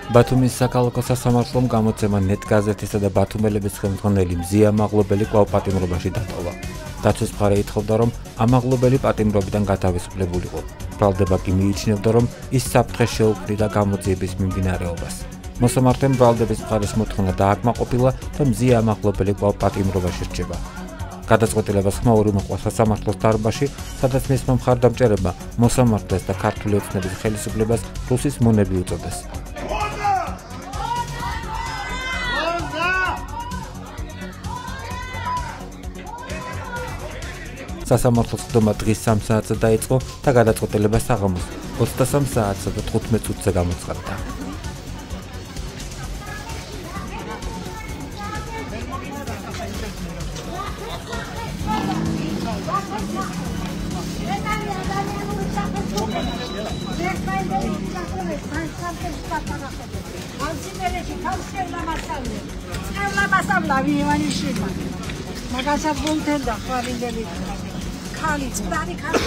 ბათუმის საქალაქო სასამართლომ გამოცემა ნეტგაზეთისა და ბათუმელების ხელმძღვანელი მზია მაღლობელი კვლავ პატიმრობაში დატოვა. დაცვის მხარე ითხოვდა, რომ ამაღლობელი პატიმრობიდან გათავისუფლებულიყო. ბრალდება კი მიიჩნევდა, რომ ის საფრთხეს შეუქმნიდა გამოძიების მიმდინარეობას. მოსამართემ ბრალდების მხარეს მოთხოვნა დააკმაყოფილა და მზია ამაღლობელი კვლავ პატიმრობაში რჩება. გადაწყვეტილებას ხმაური მოყვა სასამართლოს დარბაზში, სადაც მისმა მხარდამჭერებმა მოსამართლეს და ქართული ოცნების ხელისუფლებას რუსის მონები უწოდეს. სასამართლოს ხდომა დღის 3 საათზე დაიწყო და გადაწყვეტილება საღამოს 23 საათსა და 15 წუთზე გამოცხადდა. მაგასაც გონთენდა ხვარინდელი ქალი წარი ქალი